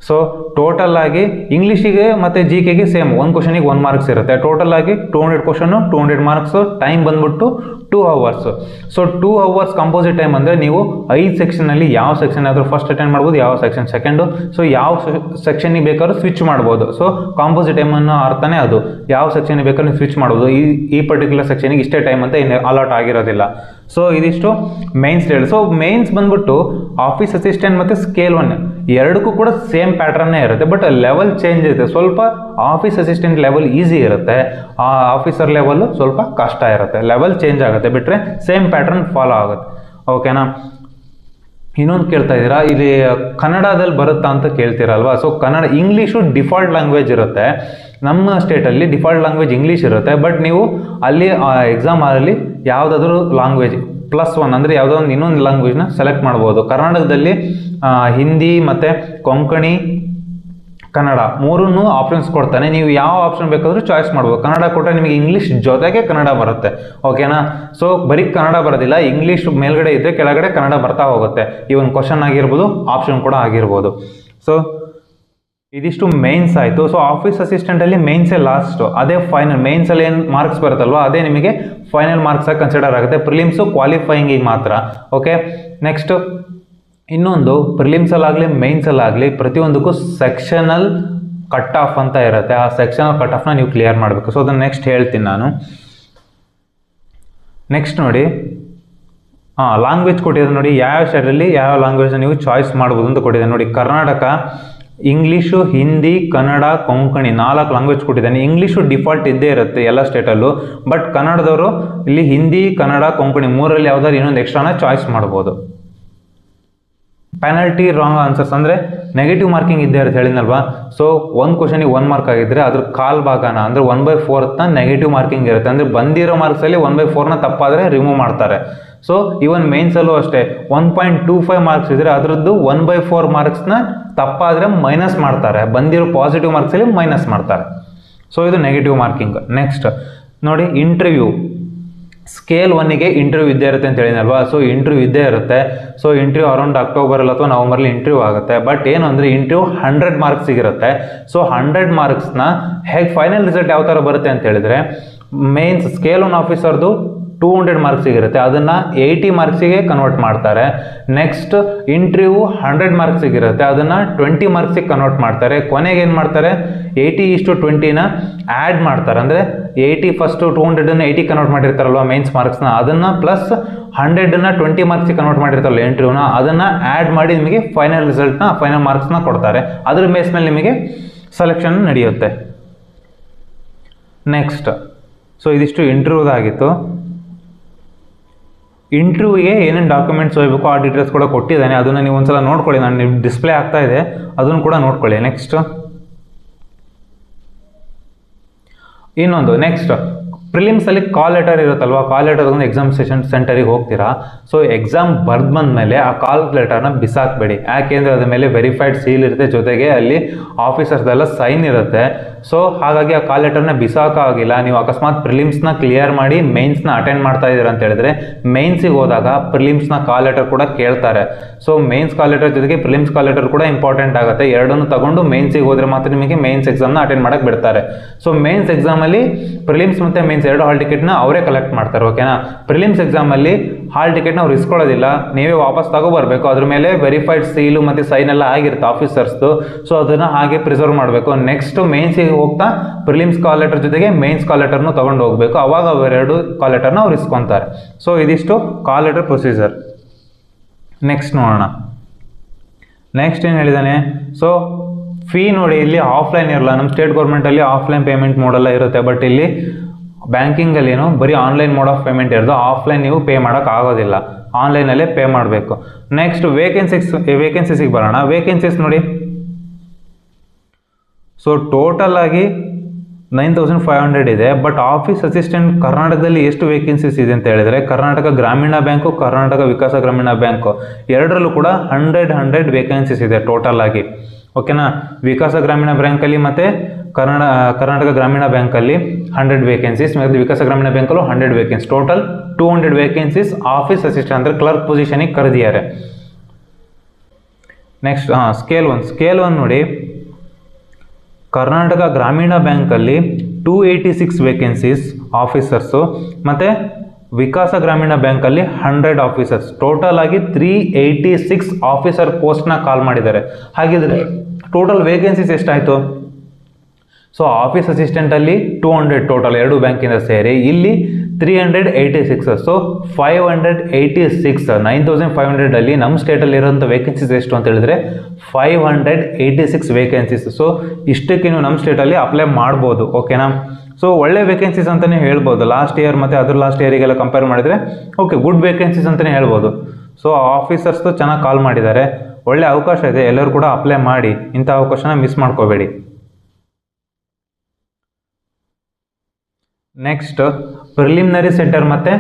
ಸೊ ಟೋಟಲ್ ಆಗಿ ಇಂಗ್ಲೀಷಿಗೆ ಮತ್ತು GKಗೆ ಸೇಮ್ 1 ಕ್ವಶನಿಗೆ 1 ಮಾರ್ಕ್ಸ್ ಇರುತ್ತೆ. ಟೋಟಲ್ ಆಗಿ 200 ಕ್ವಶನು, 200 ಮಾರ್ಕ್ಸು. ಟೈಮ್ ಬಂದ್ಬಿಟ್ಟು 2 hours. So 2 hours composite time ಅಂದರೆ ನೀವು 5 ಸೆಕ್ಷನಲ್ಲಿ ಯಾವ ಸೆಕ್ಷನ್ ಆದರೂ ಫಸ್ಟ್ ಅಟೆಂಡ್ ಮಾಡ್ಬೋದು, ಯಾವ ಸೆಕ್ಷನ್ ಸೆಕೆಂಡು. ಸೊ ಯಾವ ಸೆಕ್ಷನಿಗೆ ಬೇಕಾದ್ರೂ ಸ್ವಿಚ್ ಮಾಡ್ಬೋದು. ಸೊ ಕಾಂಪೋಸಿಟ್ ಟೈಮ್ ಅನ್ನೋ ಅರ್ಥನೇ ಅದು, ಯಾವ ಸೆಕ್ಷನಿಗೆ ಬೇಕಾದ್ರೂ ನೀವು ಸ್ವಿಚ್ ಮಾಡ್ಬೋದು. ಈ ಪರ್ಟಿಕ್ಯುಲರ್ ಸೆಕ್ಷನಿಗೆ ಇಷ್ಟೇ ಟೈಮ್ ಅಂತ ಏನು ಅಲಾಟ್ ಆಗಿರೋದಿಲ್ಲ. ಸೊ ಇದಿಷ್ಟು ಮೇನ್ಸ್ ಹೇಳಿ. ಸೊ ಮೇನ್ಸ್ ಬಂದ್ಬಿಟ್ಟು ಆಫೀಸ್ ಅಸಿಸ್ಟೆಂಟ್ ಮತ್ತು ಸ್ಕೇಲ್ 1 ಎರಡಕ್ಕೂ ಕೂಡ ಸೇಮ್ ಪ್ಯಾಟ್ರನ್ನೇ ಇರುತ್ತೆ, ಬಟ್ ಲೆವೆಲ್ ಚೇಂಜ್ ಇರುತ್ತೆ. ಸ್ವಲ್ಪ ಆಫೀಸ್ ಅಸಿಸ್ಟೆಂಟ್ ಲೆವೆಲ್ ಈಸಿ ಇರುತ್ತೆ, ಆ ಆಫೀಸರ್ ಲೆವೆಲ್ ಸ್ವಲ್ಪ ಕಷ್ಟ ಇರುತ್ತೆ. ಲೆವೆಲ್ ಚೇಂಜ್ ಆಗುತ್ತೆ, ಬಿಟ್ಟರೆ ಸೇಮ್ ಪ್ಯಾಟ್ರನ್ ಫಾಲೋ ಆಗುತ್ತೆ, ಓಕೆನಾ. ಇನ್ನೊಂದು ಕೇಳ್ತಾ ಇದ್ದೀರಾ, ಇಲ್ಲಿ ಕನ್ನಡದಲ್ಲಿ ಬರುತ್ತಾ ಅಂತ ಕೇಳ್ತೀರಲ್ವಾ. So Kannada, English default language ಇರುತ್ತೆ. ನಮ್ಮ ಸ್ಟೇಟಲ್ಲಿ ಡಿಫಾಲ್ಟ್ ಲ್ಯಾಂಗ್ವೇಜ್ ಇಂಗ್ಲೀಷ್ ಇರುತ್ತೆ. ಬಟ್ ನೀವು ಅಲ್ಲಿ ಎಕ್ಸಾಮ್ ಅಲ್ಲಿ ಯಾವುದಾದ್ರೂ ಲ್ಯಾಂಗ್ವೇಜ್ +1 ಅಂದರೆ ಯಾವುದೋ ಒಂದು ಇನ್ನೊಂದು ಲ್ಯಾಂಗ್ವೇಜ್ನ ಸೆಲೆಕ್ಟ್ ಮಾಡ್ಬೋದು. ಕರ್ನಾಟಕದಲ್ಲಿ ಹಿಂದಿ ಮತ್ತು ಕೊಂಕಣಿ, ಕನ್ನಡ ಮೂರನ್ನು ಆಪ್ಷನ್ಸ್ ಕೊಡ್ತಾನೆ. ನೀವು ಯಾವ ಆಪ್ಷನ್ ಬೇಕಾದರೂ ಚಾಯ್ಸ್ ಮಾಡ್ಬೋದು. ಕನ್ನಡ ಕೊಟ್ಟರೆ ನಿಮಗೆ ಇಂಗ್ಲೀಷ್ ಜೊತೆಗೆ ಕನ್ನಡ ಬರುತ್ತೆ, ಓಕೆನಾ. ಸೊ ಬರೀ ಕನ್ನಡ ಬರೋದಿಲ್ಲ, ಇಂಗ್ಲೀಷ್ ಮೇಲ್ಗಡೆ ಇದ್ದರೆ ಕೆಳಗಡೆ ಕನ್ನಡ ಬರ್ತಾ ಹೋಗುತ್ತೆ. ಇವನ್ ಕ್ವಶನ್ ಆಗಿರ್ಬೋದು, ಆಪ್ಷನ್ ಕೂಡ ಆಗಿರ್ಬೋದು. ಸೊ ಇದಿಷ್ಟು ಮೇನ್ಸ್ ಆಯಿತು. ಸೊ ಆಫೀಸ್ ಅಸಿಸ್ಟೆಂಟಲ್ಲಿ ಮೇನ್ಸೇ ಲಾಸ್ಟು, ಅದೇ ಫೈನಲ್. ಮೇನ್ಸಲ್ಲಿ ಏನು ಮಾರ್ಕ್ಸ್ ಬರುತ್ತಲ್ವ ಅದೇ ನಿಮಗೆ ಫೈನಲ್ ಮಾರ್ಕ್ಸಾಗಿ ಕನ್ಸಿಡರ್ ಆಗುತ್ತೆ. ಪ್ರಿಲಿಮ್ಸು ಕ್ವಾಲಿಫೈಯಿಂಗಿಗೆ ಮಾತ್ರ, ಓಕೆ. ನೆಕ್ಸ್ಟು ಇನ್ನೊಂದು, ಪ್ರಿಲಿಮ್ಸಲ್ಲಾಗಲಿ ಮೇನ್ಸಲ್ಲಾಗಲಿ ಪ್ರತಿಯೊಂದಕ್ಕೂ ಸೆಕ್ಷನಲ್ ಕಟ್ ಆಫ್ ಅಂತ ಇರುತ್ತೆ. ಆ ಸೆಕ್ಷನಲ್ ಕಟ್ ಆಫ್ನ ನೀವು ಕ್ಲಿಯರ್ ಮಾಡಬೇಕು. ಸೊ ಅದನ್ನು ನೆಕ್ಸ್ಟ್ ಹೇಳ್ತೀನಿ ನಾನು. ನೆಕ್ಸ್ಟ್ ನೋಡಿ, ಲ್ಯಾಂಗ್ವೇಜ್ ಕೊಟ್ಟಿದ್ದಾರೆ ನೋಡಿ, ಯಾವ ಸ್ಟೇಟಲ್ಲಿ ಯಾವ ಲ್ಯಾಂಗ್ವೇಜ್ನ ನೀವು ಚಾಯ್ಸ್ ಮಾಡ್ಬೋದು ಅಂತ ಕೊಟ್ಟಿದ್ದಾರೆ ನೋಡಿ. ಕರ್ನಾಟಕ ಇಂಗ್ಲೀಷು, ಹಿಂದಿ, ಕನ್ನಡ, ಕೊಂಕಣಿ 4 ಲ್ಯಾಂಗ್ವೇಜ್ ಕೊಟ್ಟಿದ್ದಾನೆ. ಇಂಗ್ಲೀಷು ಡಿಫಾಲ್ಟ್ ಇದ್ದೇ ಇರುತ್ತೆ ಎಲ್ಲ ಸ್ಟೇಟಲ್ಲೂ. ಬಟ್ ಕನ್ನಡದವರು ಇಲ್ಲಿ ಹಿಂದಿ, ಕನ್ನಡ, ಕೊಂಕಣಿ 3ರಲ್ಲಿ ಯಾವುದಾದ್ರು ಇನ್ನೊಂದು ಎಕ್ಸ್ಟ್ರಾನ ಚಾಯ್ಸ್ ಮಾಡ್ಬೋದು. ಪೆನಲ್ಟಿ ರಾಂಗ್ ಆನ್ಸರ್ಸ್ ಅಂದರೆ ನೆಗೆಟಿವ್ ಮಾರ್ಕಿಂಗ್ ಇದ್ದೇ ಇರುತ್ತೆ ಹೇಳಿದ್ನಲ್ವಾ. ಸೊ ಒಂದು ಕ್ವಶನಿಗೆ 1 ಮಾರ್ಕ್ ಆಗಿದ್ದರೆ ಅದ್ರ ಕಾಲ್ ಭಾಗನ ಅಂದರೆ 1/4ನ ನೆಗೆಟಿವ್ ಮಾರ್ಕಿಂಗ್ ಇರುತ್ತೆ. ಅಂದರೆ ಬಂದಿರೋ ಮಾರ್ಕ್ಸಲ್ಲಿ 1/4ನ ತಪ್ಪಾದರೆ ರಿಮೂವ್ ಮಾಡ್ತಾರೆ. ಸೊ ಈವನ್ ಮೇನ್ಸಲ್ಲೂ ಅಷ್ಟೇ 1.25 ಮಾರ್ಕ್ಸ್ ಇದ್ದರೆ ಅದರದ್ದು 1/4 ಮಾರ್ಕ್ಸ್ನ ತಪ್ಪಾದರೆ ಮೈನಸ್ ಮಾಡ್ತಾರೆ, ಬಂದಿರೋ ಪಾಸಿಟಿವ್ ಮಾರ್ಕ್ಸಲ್ಲಿ ಮೈನಸ್ ಮಾಡ್ತಾರೆ. ಸೊ ಇದು ನೆಗೆಟಿವ್ ಮಾರ್ಕಿಂಗ್. ನೆಕ್ಸ್ಟ್ ನೋಡಿ, ಇಂಟರ್ವ್ಯೂ ಸ್ಕೇಲ್ 1ಗೆ ಇಂಟರ್ವ್ಯೂ ಇದ್ದೇ ಇರುತ್ತೆ ಅಂತ ಹೇಳಿದಲ್ವಾ. ಸೊ ಇಂಟರ್ವ್ಯೂ ಇದ್ದೇ ಇರುತ್ತೆ. ಸೊ ಇಂಟರ್ವ್ಯೂ ಅರೌಂಡ್ ಅಕ್ಟೋಬರಲ್ಲಿ ಅಥವಾ ನವಂಬರ್ಲಿ ಇಂಟರ್ವ್ಯೂ ಆಗುತ್ತೆ. ಬಟ್ ಏನು ಅಂದರೆ ಇಂಟರ್ವ್ಯೂ 100 ಮಾರ್ಕ್ಸಿಗಿರುತ್ತೆ. ಸೊ 100 ಮಾರ್ಕ್ಸ್ನ ಹೇಗೆ ಫೈನಲ್ ರಿಸಲ್ಟ್ ಯಾವ ಥರ ಬರುತ್ತೆ ಅಂತ ಹೇಳಿದರೆ, ಮೇನ್ಸ್ ಸ್ಕೇಲ್ 1 ಆಫೀಸರ್ದು 200 ಮಾರ್ಕ್ಸಿಗಿರುತ್ತೆ, ಅದನ್ನು 80 ಮಾರ್ಕ್ಸಿಗೆ ಕನ್ವರ್ಟ್ ಮಾಡ್ತಾರೆ. ನೆಕ್ಸ್ಟ್ ಇಂಟರ್ವ್ಯೂ 100 ಮಾರ್ಕ್ಸಿಗಿರುತ್ತೆ, ಅದನ್ನು 20 ಮಾರ್ಕ್ಸಿಗೆ ಕನ್ವರ್ಟ್ ಮಾಡ್ತಾರೆ. ಕೊನೆಗೆ ಏನು ಮಾಡ್ತಾರೆ, 80:20ನ ಆ್ಯಡ್ ಮಾಡ್ತಾರೆ. ಅಂದರೆ 80 ಫಸ್ಟು 200ನ 80 ಕನ್ವರ್ಟ್ ಮಾಡಿರ್ತಾರಲ್ವ ಮೇನ್ಸ್ ಮಾರ್ಕ್ಸ್ನ, ಅದನ್ನು ಪ್ಲಸ್ 100ನ 20 ಮಾರ್ಕ್ಸಿಗೆ ಕನ್ವರ್ಟ್ ಮಾಡಿರ್ತಾರಲ್ಲ ಇಂಟರ್ವ್ಯೂನ, ಅದನ್ನು ಆ್ಯಡ್ ಮಾಡಿ ನಿಮಗೆ ಫೈನಲ್ ರಿಸಲ್ಟ್ನ ಫೈನಲ್ ಮಾರ್ಕ್ಸ್ನ ಕೊಡ್ತಾರೆ. ಅದ್ರ ಬೇಸ್ ಮೇಲೆ ನಿಮಗೆ ಸೆಲೆಕ್ಷನ್ ನಡೆಯುತ್ತೆ. ನೆಕ್ಸ್ಟ್ ಸೊ ಇದಿಷ್ಟು ಇಂಟರ್ವ್ಯೂದಾಗಿತ್ತು. ಇಂಟರ್ವ್ಯೂಗೆ ಏನೇನು ಡಾಕ್ಯುಮೆಂಟ್ಸ್ ಹೋಗಬೇಕು ಆ ಡೀಟೇಲ್ಸ್ ಕೂಡ ಕೊಟ್ಟಿದ್ದಾನೆ, ಅದನ್ನು ನೀವು ಒಂದ್ಸಲ ನೋಡ್ಕೊಳ್ಳಿ. ನಾನು ನೀವು ಡಿಸ್ಪ್ಲೇ ಆಗ್ತಾ ಇದೆ, ಅದನ್ನು ಕೂಡ ನೋಡ್ಕೊಳ್ಳಿ. ನೆಕ್ಸ್ಟ್ ಪ್ರಿಲಿಮ್ಸಲ್ಲಿ ಕಾಲ್ ಲೆಟರ್ ಇರುತ್ತಲ್ವ, ಕಾಲ್ ಲೆಟರ್ ಒಂದು ಎಕ್ಸಾಮ್ ಸೆಂಟರಿಗೆ ಹೋಗ್ತೀರಾ. ಸೊ ಎಕ್ಸಾಮ್ ಬರ್ದು ಬಂದಮೇಲೆ ಆ ಕಾಲ್ ಲೆಟರ್ನ ಬಿಸಾಕಬೇಡಿ. ಯಾಕೆಂದರೆ ಅದ್ರ ಮೇಲೆ ವೆರಿಫೈಡ್ ಸೀಲ್ ಇರುತ್ತೆ, ಜೊತೆಗೆ ಅಲ್ಲಿ ಆಫೀಸರ್ದೆಲ್ಲ ಸೈನ್ ಇರುತ್ತೆ. ಸೊ ಹಾಗಾಗಿ ಆ ಕಾಲ್ ಲೆಟರ್ನ ಬಿಸಾಕಾಗಿಲ್ಲ. ನೀವು ಅಕಸ್ಮಾತ್ ಪ್ರಿಲಿಮ್ಸ್ನ ಕ್ಲಿಯರ್ ಮಾಡಿ ಮೇನ್ಸ್ನ ಅಟೆಂಡ್ ಮಾಡ್ತಾ ಇದ್ದೀರಾ ಅಂತ ಹೇಳಿದ್ರೆ, ಮೇನ್ಸಿಗೆ ಹೋದಾಗ ಪ್ರಿಲಿಮ್ಸ್ನ ಕಾಲ್ ಲೆಟರ್ ಕೂಡ ಕೇಳ್ತಾರೆ. ಸೊ ಮೇನ್ಸ್ ಕಾಲ್ ಲೆಟರ್ ಜೊತೆಗೆ ಪ್ರಿಲಿಮ್ಸ್ ಕಾಲ್ ಲೆಟರ್ ಕೂಡ ಇಂಪಾರ್ಟೆಂಟ್ ಆಗುತ್ತೆ. ಎರಡನ್ನು ತಗೊಂಡು ಮೇನ್ಸಿಗೆ ಹೋದರೆ ಮಾತ್ರ ನಿಮಗೆ ಮೇನ್ಸ್ ಎಕ್ಸಾಮ್ನ ಅಟೆಂಡ್ ಮಾಡಕ್ಕೆ ಬಿಡ್ತಾರೆ. ಸೊ ಮೇನ್ಸ್ ಎಕ್ಸಾಮಲ್ಲಿ ಪ್ರಿಲಿಮ್ಸ್ ಮತ್ತು ಮೇನ್ಸ್ 2 ಹಾಲ್ ಟಿಕೆಟ್ನ ಅವರೇ ಕಲೆಕ್ಟ್ ಮಾಡ್ತಾರೆ, ಓಕೆನಾ. ಪ್ರಿಲಿಮ್ಸ್ ಎಕ್ಸಾಮಲ್ಲಿ ಹಾಲ್ ಟಿಕೆಟ್ನ ಅವ್ರು ಇಸ್ಕೊಳ್ಳೋದಿಲ್ಲ, ನೀವೇ ವಾಪಸ್ ತಗೋಬರ್ಬೇಕು. ಅದ್ರ ಮೇಲೆ ವೆರಿಫೈಡ್ ಸೀಲು ಮತ್ತು ಸೈನ್ ಎಲ್ಲ ಆಗಿರುತ್ತೆ ಆಫೀಸರ್ಸ್ದು. ಸೊ ಅದನ್ನು ಹಾಗೆ ಪ್ರಿಸರ್ವ್ ಮಾಡಬೇಕು. ನೆಕ್ಸ್ಟ್ ಮೇನ್ಸಿಗೆ ಹೋಗ್ತಾ ಪ್ರಿಲಿಮ್ಸ್ ಕಾಲ್ ಲೆಟರ್ ಜೊತೆಗೆ ಮೇನ್ಸ್ ಕಾಲ್ ಲೆಟರ್ನು ತಗೊಂಡು ಹೋಗಬೇಕು. ಅವಾಗ ಅವೆರಡು ಕಾಲ್ ಲೆಟರ್ನ ಅವ್ರು ಇಸ್ಕೊತಾರೆ. ಸೊ ಇದಿಷ್ಟು ಕಾಲ್ ಲೆಟರ್ ಪ್ರೊಸೀಜರ್. ನೆಕ್ಸ್ಟ್ ನೋಡೋಣ. ನೆಕ್ಸ್ಟ್ ಏನು ಹೇಳಿದ್ದಾನೆ, ಸೊ ಫೀ ನೋಡಿ, ಇಲ್ಲಿ ಆಫ್ಲೈನ್ ಇರಲ್ಲ. ನಮ್ಮ ಸ್ಟೇಟ್ ಗೌರ್ಮೆಂಟಲ್ಲಿ ಆಫ್ಲೈನ್ ಪೇಮೆಂಟ್ ಮೋಡೆಲ್ಲ ಇರುತ್ತೆ, ಬಟ್ ಇಲ್ಲಿ ಬ್ಯಾಂಕಿಂಗಲ್ಲಿ ಏನು ಬರೀ ಆನ್ಲೈನ್ ಮೋಡ್ ಆಫ್ ಪೇಮೆಂಟ್ ಇರೋದು. ಆಫ್ಲೈನ್ ನೀವು ಪೇ ಮಾಡೋಕ್ಕಾಗೋದಿಲ್ಲ, ಆನ್ಲೈನಲ್ಲೇ ಪೇ ಮಾಡಬೇಕು. ನೆಕ್ಸ್ಟ್ ವೇಕೆನ್ಸೀಸಿಗೆ ಬರೋಣ. ವೇಕೆನ್ಸೀಸ್ ನೋಡಿ, ಸೊ ಟೋಟಲ್ ಆಗಿ 9500 ಇದೆ. ಬಟ್ ಆಫೀಸ್ ಅಸಿಸ್ಟೆಂಟ್ ಕರ್ನಾಟಕದಲ್ಲಿ ಎಷ್ಟು ವೇಕೆನ್ಸೀಸ್ ಇದೆ ಅಂತ ಹೇಳಿದರೆ, ಕರ್ನಾಟಕ ಗ್ರಾಮೀಣ ಬ್ಯಾಂಕು, ಕರ್ನಾಟಕ ವಿಕಾಸ ಗ್ರಾಮೀಣ ಬ್ಯಾಂಕು ಎರಡರಲ್ಲೂ ಕೂಡ 100 ವೇಕೆನ್ಸೀಸ್ ಇದೆ ಟೋಟಲ್ ಆಗಿ, ಓಕೆನಾ. ವಿಕಾಸ ಗ್ರಾಮೀಣ ಬ್ಯಾಂಕಲ್ಲಿ ಮತ್ತು ಕರ್ನಾಟಕ ಗ್ರಾಮೀಣ ಬ್ಯಾಂಕಲ್ಲಿ 100 ವೇಕೆನ್ಸೀಸ್, ಮತ್ತು ವಿಕಾಸ ಗ್ರಾಮೀಣ ಬ್ಯಾಂಕಲ್ಲೂ 100 vacancy, total 200 vacancies office assistant ಅಂದರೆ ಕ್ಲರ್ಕ್ ಪೊಸಿಷನಿಗೆ ಕರೆದಿದ್ದಾರೆ. ನೆಕ್ಸ್ಟ್ ಸ್ಕೇಲ್ 1 ನೋಡಿ, ಕರ್ನಾಟಕ ಗ್ರಾಮೀಣ ಬ್ಯಾಂಕಲ್ಲಿ 286 ವೇಕೆನ್ಸೀಸ್ ಆಫೀಸರ್ಸು, ಮತ್ತು ವಿಕಾಸ ಗ್ರಾಮೀಣ ಬ್ಯಾಂಕಲ್ಲಿ 100 ಆಫೀಸರ್ಸ್, ಟೋಟಲ್ ಆಗಿ 386 ಆಫೀಸರ್ ಪೋಸ್ಟ್ನ ಕಾಲ್ ಮಾಡಿದ್ದಾರೆ. ಹಾಗಿದ್ರೆ ಟೋಟಲ್ ವೇಕೆನ್ಸೀಸ್ ಎಷ್ಟಾಯಿತು? ಸೊ ಆಫೀಸ್ ಅಸಿಸ್ಟೆಂಟಲ್ಲಿ 200 ಟೋಟಲ್, 2 ಬ್ಯಾಂಕಿಂದ ಸೇರಿ. ಇಲ್ಲಿ 386. ಸೊ 586, 9500 ನಮ್ಮ ಸ್ಟೇಟಲ್ಲಿ ಇರೋಂಥ ವೇಕೆನ್ಸೀಸ್ ಎಷ್ಟು ಅಂತ ಹೇಳಿದ್ರೆ 586 ವೇಕೆನ್ಸೀಸ್. ಸೊ ಇಷ್ಟಕ್ಕೆ ನೀವು ನಮ್ಮ ಸ್ಟೇಟಲ್ಲಿ ಅಪ್ಲೈ ಮಾಡ್ಬೋದು, ಓಕೆನಾ. ಸೊ ಒಳ್ಳೆ ವೇಕೆನ್ಸೀಸ್ ಅಂತಲೇ ಹೇಳ್ಬೋದು. ಲಾಸ್ಟ್ ಇಯರ್ ಮತ್ತು ಅದರ ಲಾಸ್ಟ್ ಇಯರಿಗೆಲ್ಲ ಕಂಪೇರ್ ಮಾಡಿದರೆ ಓಕೆ, ಗುಡ್ ವೇಕೆನ್ಸೀಸ್ ಅಂತಲೇ ಹೇಳ್ಬೋದು. ಸೊ ಆಫೀಸರ್ಸ್ದು ಚೆನ್ನಾಗಿ ಕಾಲ್ ಮಾಡಿದ್ದಾರೆ, ಒಳ್ಳೆ ಅವಕಾಶ ಇದೆ, ಎಲ್ಲರೂ ಕೂಡ ಅಪ್ಲೈ ಮಾಡಿ, ಇಂಥ ಅವಕಾಶನ ಮಿಸ್ ಮಾಡ್ಕೋಬೇಡಿ. ನೆಕ್ಸ್ಟ್ ಪ್ರಿಲಿಮಿನರಿ ಸೆಂಟರ್ ಮತ್ತು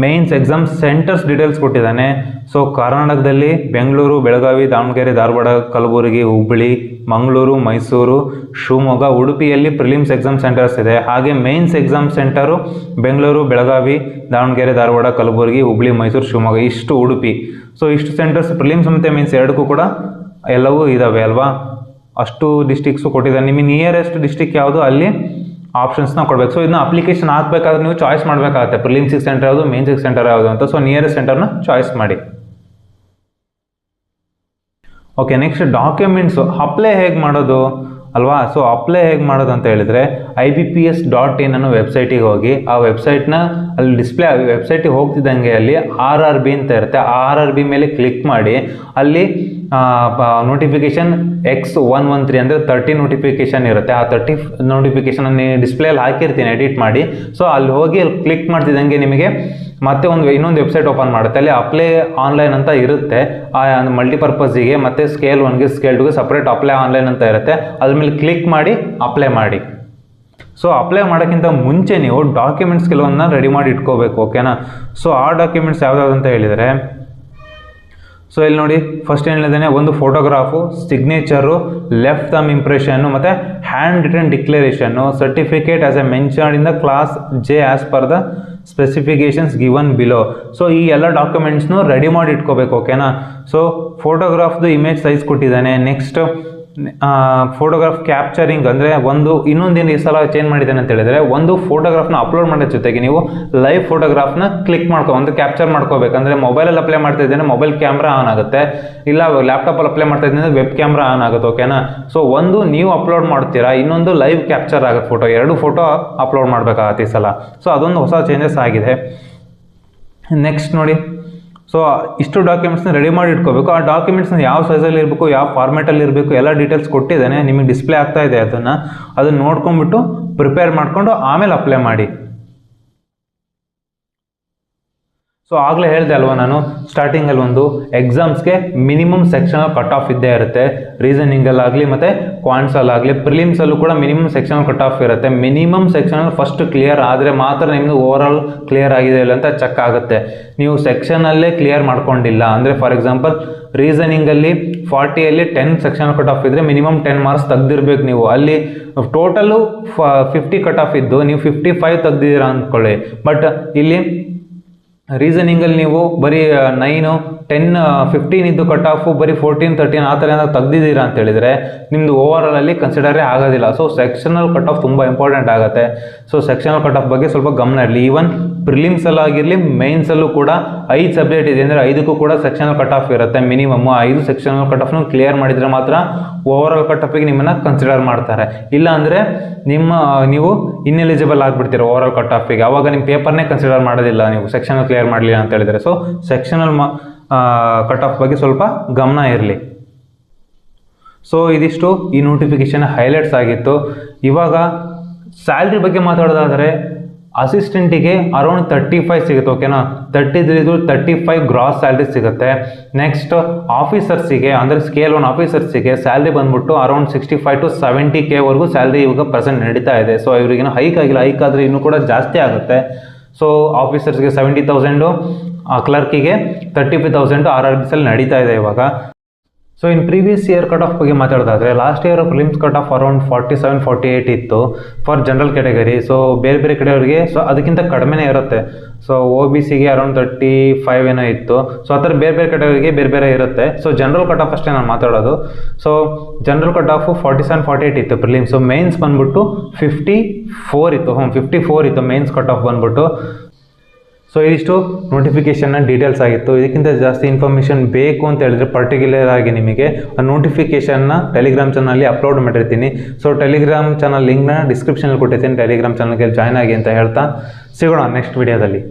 ಮೇನ್ಸ್ ಎಕ್ಸಾಮ್ ಸೆಂಟರ್ಸ್ ಡೀಟೇಲ್ಸ್ ಕೊಟ್ಟಿದ್ದಾನೆ. ಸೊ ಕರ್ನಾಟಕದಲ್ಲಿ ಬೆಂಗಳೂರು, ಬೆಳಗಾವಿ, ದಾವಣಗೆರೆ, ಧಾರವಾಡ, ಕಲಬುರಗಿ, ಹುಬ್ಬಳ್ಳಿ, ಮಂಗಳೂರು, ಮೈಸೂರು, ಶಿವಮೊಗ್ಗ, ಉಡುಪಿಯಲ್ಲಿ ಪ್ರಿಲಿಮ್ಸ್ ಎಕ್ಸಾಮ್ ಸೆಂಟರ್ಸ್ ಇದೆ. ಹಾಗೆ mains exam centre Bengaluru, Belagavi, Davanagere, Dharwad, Kalaburagi, Hubballi, Mysuru, Shivamogga, ಇಷ್ಟು ಉಡುಪಿ. ಸೊ ಇಷ್ಟು ಸೆಂಟರ್ಸ್ ಪ್ರಿಲಿಮ್ಸ್ ಮತ್ತು ಮೇನ್ಸ್ ಎರಡಕ್ಕೂ ಕೂಡ ಎಲ್ಲವೂ ಇದ್ದಾವೆ ಅಲ್ವಾ. ಅಷ್ಟು ಡಿಸ್ಟಿಕ್ಸು ಕೊಟ್ಟಿದ್ದಾನೆ. ನಿಮಗೆ ನಿಯರೆಸ್ಟ್ ಡಿಸ್ಟಿಕ್ ಯಾವುದು ಅಲ್ಲಿ ಆಪ್ಷನ್ಸ್ನ ಕೊಡಬೇಕು. ಸೊ ಇದನ್ನ ಅಪ್ಲಿಕೇಶನ್ ಹಾಕಬೇಕಾದ್ರೆ ನೀವು ಚಾಯ್ಸ್ ಮಾಡಬೇಕಾಗುತ್ತೆ, ಪ್ರಿಲಿಮ್ಸಿಗೆ ಸೆಂಟರ್ ಯಾವುದು, ಮೇನ್ಸಿಗೆ ಸೆಂಟರ್ ಯಾವುದು ಅಂತ. ಸೊ ನಿಯರೆಸ್ಟ್ ಸೆಂಟರ್ನ ಚಾಯ್ಸ್ ಮಾಡಿ. ಓಕೆ, ನೆಕ್ಸ್ಟ್ ಡಾಕ್ಯುಮೆಂಟ್ಸು ಅಪ್ಲೈ ಹೇಗೆ ಮಾಡೋದು ಅಲ್ವಾ. ಸೊ ಅಪ್ಲೈ ಹೇಗೆ ಮಾಡೋದು ಅಂತ ಹೇಳಿದರೆ IBPS.in ಅನ್ನೋ ವೆಬ್ಸೈಟಿಗೆ ಹೋಗಿ, ಆ ವೆಬ್ಸೈಟ್ನ ಅಲ್ಲಿ ಡಿಸ್ಪ್ಲೇ ವೆಬ್ಸೈಟಿಗೆ ಹೋಗ್ತಿದ್ದಂಗೆ ಅಲ್ಲಿ RRB ಅಂತ ಇರುತ್ತೆ, RRB ಮೇಲೆ ಕ್ಲಿಕ್ ಮಾಡಿ ಅಲ್ಲಿ ನೋಟಿಫಿಕೇಶನ್ X113 ಅಂದರೆ 30 ನೋಟಿಫಿಕೇಶನ್ ಇರುತ್ತೆ. ಆ 30 ನೋಟಿಫಿಕೇಶನ್ ಡಿಸ್ಪ್ಲೇಯಲ್ಲಿ ಹಾಕಿರ್ತೀನಿ ಎಡಿಟ್ ಮಾಡಿ. ಸೊ ಅಲ್ಲಿ ಹೋಗಿ ಕ್ಲಿಕ್ ಮಾಡ್ತಿದ್ದಂಗೆ ನಿಮಗೆ ಮತ್ತೆ ಇನ್ನೊಂದು ವೆಬ್ಸೈಟ್ ಓಪನ್ ಮಾಡುತ್ತೆ. ಅಲ್ಲಿ ಅಪ್ಲೈ ಆನ್ಲೈನ್ ಅಂತ ಇರುತ್ತೆ. ಆ ಮಲ್ಟಿಪರ್ಪಸ್ಸಿಗೆ ಮತ್ತು ಸ್ಕೇಲ್ 1ಗೆ ಸ್ಕೇಲ್ 2ಗೆ ಸಪ್ರೇಟ್ ಅಪ್ಲೈ ಆನ್ಲೈನ್ ಅಂತ ಇರುತ್ತೆ. ಅದ್ರ ಮೇಲೆ ಕ್ಲಿಕ್ ಮಾಡಿ ಅಪ್ಲೈ ಮಾಡಿ. ಸೊ ಅಪ್ಲೈ ಮಾಡೋಕ್ಕಿಂತ ಮುಂಚೆ ನೀವು ಡಾಕ್ಯುಮೆಂಟ್ಸ್ ಕೆಲವನ್ನ ರೆಡಿ ಮಾಡಿ ಇಟ್ಕೋಬೇಕು, ಓಕೆನಾ. ಸೊ ಆ ಡಾಕ್ಯುಮೆಂಟ್ಸ್ ಯಾವ್ದಾವ್ದು ಅಂತ ಹೇಳಿದರೆ, ಸೊ ಇಲ್ಲಿ ನೋಡಿ, ಫಸ್ಟ್ ಏನು ಹೇಳಿದ್ದೇನೆ, ಒಂದು ಫೋಟೋಗ್ರಾಫು, ಸಿಗ್ನೇಚರು, ಲೆಫ್ಟ್ ಥಂಬ್ ಇಂಪ್ರೆಷನ್ನು ಮತ್ತು ಹ್ಯಾಂಡ್ ರಿಟನ್ ಡಿಕ್ಲರೇಷನ್ನು, certificate as a mentioned in the clause J as per the specifications given below. So ಈ ಎಲ್ಲ ಡಾಕ್ಯುಮೆಂಟ್ಸ್ನು ರೆಡಿ ಮಾಡಿ ಇಟ್ಕೋಬೇಕು, ಓಕೆನಾ. ಸೊ ಫೋಟೋಗ್ರಾಫ್ದು ಇಮೇಜ್ ಸೈಜ್ ಕೊಟ್ಟಿದ್ದಾನೆ. ನೆಕ್ಸ್ಟ್ ಫೋಟೋಗ್ರಾಫ್ ಕ್ಯಾಪ್ಚರಿಂಗ್ ಅಂದರೆ ಇನ್ನೊಂದೇನು ಈ ಸಲ ಚೇಂಜ್ ಮಾಡಿದ್ದೇನೆ ಅಂತ ಹೇಳಿದರೆ, ಒಂದು ಫೋಟೋಗ್ರಾಫ್ನ ಅಪ್ಲೋಡ್ ಮಾಡೋ ಜೊತೆಗೆ ನೀವು ಲೈವ್ ಫೋಟೋಗ್ರಾಫ್ನ ಕ್ಲಿಕ್ ಕ್ಯಾಪ್ಚರ್ ಮಾಡ್ಕೋಬೇಕಂದ್ರೆ ಮೊಬೈಲಲ್ಲಿ ಅಪ್ಲೈ ಮಾಡ್ತಾ ಇದ್ದೇನೆ ಮೊಬೈಲ್ ಕ್ಯಾಮ್ರಾ ಆನ್ ಆಗುತ್ತೆ, ಇಲ್ಲ ಲ್ಯಾಪ್ಟಾಪಲ್ಲಿ ಅಪ್ಲೈ ಮಾಡ್ತಾ ಇದ್ದೇನೆ ವೆಬ್ ಕ್ಯಾಮ್ರಾ ಆನ್ ಆಗುತ್ತೆ, ಓಕೆನಾ. ಸೊ ಒಂದು ನೀವು ಅಪ್ಲೋಡ್ ಮಾಡ್ತೀರಾ, ಇನ್ನೊಂದು ಲೈವ್ ಕ್ಯಾಪ್ಚರ್ ಆಗುತ್ತೆ ಫೋಟೋ, ಎರಡು ಫೋಟೋ ಅಪ್ಲೋಡ್ ಮಾಡಬೇಕಾಗತ್ತೆ ಈ ಸಲ. ಸೊ ಅದೊಂದು ಹೊಸ ಚೇಂಜಸ್ ಆಗಿದೆ. ನೆಕ್ಸ್ಟ್ ನೋಡಿ, ಸೊ ಇಷ್ಟು ಡಾಕ್ಯುಮೆಂಟ್ಸ್ನ ರೆಡಿ ಮಾಡಿ ಇಟ್ಕೋಬೇಕು. ಆ ಡಾಕ್ಯುಮೆಂಟ್ಸ್ನ ಯಾವ ಸೈಜಲ್ಲಿ ಇರಬೇಕು, ಯಾವ ಫಾರ್ಮೇಟಲ್ಲಿ ಇರಬೇಕು, ಎಲ್ಲ ಡೀಟೇಲ್ಸ್ ಕೊಟ್ಟಿದ್ದಾನೆ. ನಿಮಗೆ ಡಿಸ್ಪ್ಲೇ ಆಗ್ತಾ ಇದೆ, ಅದನ್ನು ನೋಡ್ಕೊಂಡ್ಬಿಟ್ಟು ಪ್ರಿಪೇರ್ ಮಾಡಿಕೊಂಡು ಆಮೇಲೆ ಅಪ್ಲೈ ಮಾಡಿ. ಸೊ ಆಗಲೇ ಹೇಳಿದೆ ಅಲ್ವಾ ನಾನು ಸ್ಟಾರ್ಟಿಂಗಲ್ಲಿ, ಒಂದು ಎಕ್ಸಾಮ್ಸ್ಗೆ ಮಿನಿಮಮ್ ಸೆಕ್ಷನಲ್ ಕಟ್ ಆಫ್ ಇದ್ದೇ ಇರುತ್ತೆ. ರೀಸನಿಂಗಲ್ಲಾಗಲಿ ಮತ್ತು ಕ್ವಾಂಟ್ಸಲ್ಲಾಗಲಿ, ಪ್ರಿಲಿಮ್ಸಲ್ಲೂ ಕೂಡ ಮಿನಿಮಮ್ ಸೆಕ್ಷನಲ್ ಕಟ್ ಆಫ್ ಇರುತ್ತೆ. ಮಿನಿಮಮ್ ಸೆಕ್ಷನಲ್ ಫಸ್ಟ್ ಕ್ಲಿಯರ್ ಆದರೆ ಮಾತ್ರ ನಿಮ್ಮದು ಓವರ್ ಆಲ್ ಕ್ಲಿಯರ್ ಆಗಿದೆ ಇಲ್ಲ ಅಂತ ಚೆಕ್ ಆಗುತ್ತೆ. ನೀವು ಸೆಕ್ಷನಲ್ಲೇ ಕ್ಲಿಯರ್ ಮಾಡ್ಕೊಂಡಿಲ್ಲ ಅಂದರೆ, ಫಾರ್ ಎಕ್ಸಾಂಪಲ್ ರೀಸನಿಂಗಲ್ಲಿ 40ಯಲ್ಲಿ 10 ಸೆಕ್ಷನಲ್ ಕಟ್ ಆಫ್ ಇದ್ದರೆ ಮಿನಿಮಮ್ 10 ಮಾರ್ಕ್ಸ್ ತೆಗ್ದಿರ್ಬೇಕು ನೀವು. ಅಲ್ಲಿ ಟೋಟಲು 50 ಕಟ್ ಆಫ್ ಇದ್ದು ನೀವು 55 ತೆಗ್ದಿದ್ದೀರಾ ಅಂದ್ಕೊಳ್ಳಿ. ಬಟ್ ಇಲ್ಲಿ ರೀಸನಿಂಗಲ್ಲಿ ನೀವು ಬರೀ 9, 10, 15 ಇದ್ದು ಕಟ್ ಆಫು ಬರೀ 14, 13 ಆ ಥರ ಏನಾದ್ರು ತೆಗ್ದಿದ್ದೀರಾ ಅಂತ ಹೇಳಿದರೆ ನಿಮ್ಮದು ಓವರ್ ಆಲ್ ಅಲ್ಲಿ ಕನ್ಸಿಡರೇ ಆಗೋದಿಲ್ಲ. ಸೊ ಸೆಕ್ಷನಲ್ ಕಟ್ ಆಫ್ ತುಂಬ ಇಂಪಾರ್ಟೆಂಟ್ ಆಗುತ್ತೆ. ಸೊ ಸೆಕ್ಷನಲ್ ಕಟ್ ಆಫ್ ಬಗ್ಗೆ ಸ್ವಲ್ಪ ಗಮನ ಇರಲಿ. ಈವನ್ ಪ್ರಿಲಿಮ್ಸಲ್ಲಾಗಿರಲಿ ಮೇನ್ಸಲ್ಲೂ ಕೂಡ 5 ಸಬ್ಜೆಕ್ಟ್ ಇದೆ ಅಂದರೆ 5ಕ್ಕೂ ಕೂಡ ಸೆಕ್ಷನಲ್ ಕಟ್ ಆಫ್ ಇರುತ್ತೆ ಮಿನಿಮಮ್. 5 ಸೆಕ್ಷನಲ್ ಕಟ್ ಆಫ್ನು ಕ್ಲಿಯರ್ ಮಾಡಿದರೆ ಮಾತ್ರ ಓವರ್ ಆಲ್ ಕಟ್ ಆಫಿಗೆ ನಿಮ್ಮನ್ನು ಕನ್ಸಿಡರ್ ಮಾಡ್ತಾರೆ. ಇಲ್ಲ ಅಂದರೆ ನೀವು ಇನ್ಎಲಿಜಿಬಲ್ ಆಗಿಬಿಡ್ತೀರ ಓವರ್ ಆಲ್ ಕಟ್ ಆಫಿಗೆ. ಆವಾಗ ನಿಮ್ಮ ಪೇಪರ್ನೇ ಕನ್ಸಿಡರ್ ಮಾಡೋದಿಲ್ಲ ನೀವು ಸೆಕ್ಷನಲ್ ಕ್ಲಿಯರ್ ಮಾಡಲಿಲ್ಲ ಅಂತ ಹೇಳಿದರೆ. ಸೊ ಸೆಕ್ಷನಲ್ ಕಟ್ ಆಫ್ ಬಗ್ಗೆ ಸ್ವಲ್ಪ ಗಮನ ಇರಲಿ. ಸೊ ಇದಿಷ್ಟು ಈ ನೋಟಿಫಿಕೇಶನ್ ಹೈಲೈಟ್ಸ್ ಆಗಿತ್ತು. ಇವಾಗ ಸ್ಯಾಲ್ರಿ ಬಗ್ಗೆ ಮಾತಾಡೋದಾದರೆ ಅಸಿಸ್ಟೆಂಟಿಗೆ ಅರೌಂಡ್ 35 ಸಿಗುತ್ತೆ, ಓಕೆನಾ. 35 ಗ್ರಾಸ್ ಸ್ಯಾಲ್ರಿ ಸಿಗುತ್ತೆ. ನೆಕ್ಸ್ಟ್ ಆಫೀಸರ್ಸಿಗೆ ಅಂದರೆ ಸ್ಕೇಲ್ 1 ಆಫೀಸರ್ಸಿಗೆ ಸ್ಯಾಲ್ರಿ ಬಂದ್ಬಿಟ್ಟು ಅರೌಂಡ್ 65 to 70K ವರೆಗೂ ಸ್ಯಾಲ್ರಿ ಇವಾಗ ಪ್ರೆಸೆಂಟ್ ನಡೀತಾ ಇದೆ. ಸೊ ಇವರಿಗೇನು ಹೈಕ್ ಆಗಿಲ್ಲ, ಹೈಕ್ ಆದರೆ ಇನ್ನೂ ಕೂಡ ಜಾಸ್ತಿ ಆಗುತ್ತೆ. ಸೊ ಆಫೀಸರ್ಸ್ಗೆ 70,000, ಕ್ಲರ್ಕಿಗೆ 35,000 RRBಸಲ್ಲಿ ನಡೀತಾ ಇದೆ ಇವಾಗ. So in previous year cut off ಬಗ್ಗೆ ಮಾತಾಡೋದಾದರೆ, last year prelims cut off around 47-48 ಇತ್ತು ಫಾರ್ ಜನರಲ್ ಕ್ಯಾಟಗರಿ. ಸೊ ಬೇರೆ ಬೇರೆ ಕಡೆಯವರಿಗೆ ಸೊ ಅದಕ್ಕಿಂತ ಕಡಿಮೆನೇ ಇರುತ್ತೆ. ಸೊ OBCಗೆ ಅರೌಂಡ್ 35 ಏನೋ ಇತ್ತು. ಸೊ ಆ ಥರ ಬೇರೆ ಬೇರೆ ಕಡೆಯವರಿಗೆ ಬೇರೆ ಬೇರೆ ಇರುತ್ತೆ. ಸೊ ಜನರಲ್ ಕಟ್ ಆಫ್ ಅಷ್ಟೇ ನಾನು ಮಾತಾಡೋದು. ಸೊ ಜನರಲ್ ಕಟ್ ಆಫು 47-48 ಇತ್ತು ಪ್ರಿಲಿಮ್ಸ್. ಸೊ ಮೇನ್ಸ್ ಬಂದ್ಬಿಟ್ಟು 54 ಇತ್ತು. 54 ಇತ್ತು ಮೇನ್ಸ್ ಕಟ್ ಆಫ್ ಬಂದ್ಬಿಟ್ಟು. ಸೊ ಇದಿಷ್ಟು ನೋಟಿಫಿಕೇಷನ್ನ ಡೀಟೇಲ್ಸ್ ಆಗಿತ್ತು. ಇದಕ್ಕಿಂತ ಜಾಸ್ತಿ ಇನ್ಫಾರ್ಮೇಷನ್ ಬೇಕು ಅಂತ ಹೇಳಿದ್ರೆ ಪರ್ಟಿಕ್ಯುಲರ್ ಆಗಿ ನಿಮಗೆ ಆ ನೋಟಿಫಿಕೇಷನ್ನ ಟೆಲಿಗ್ರಾಮ್ ಚಾನಲಲ್ಲಿ ಅಪ್ಲೋಡ್ ಮಾಡಿರ್ತೀನಿ. ಸೊ ಟೆಲಿಗ್ರಾಮ್ ಚಾನಲ್ ಲಿಂಕ್ನ ಡಿಸ್ಕ್ರಿಪ್ಷನಲ್ಲಿ ಕೊಟ್ಟಿರ್ತೀನಿ. ಟೆಲಿಗ್ರಾಮ್ ಚಾನಲ್ಗೆ ಜಾಯ್ನ್ ಆಗಿ ಅಂತ ಹೇಳ್ತಾ ಸಿಗೋಣ ನೆಕ್ಸ್ಟ್ ವಿಡಿಯೋದಲ್ಲಿ.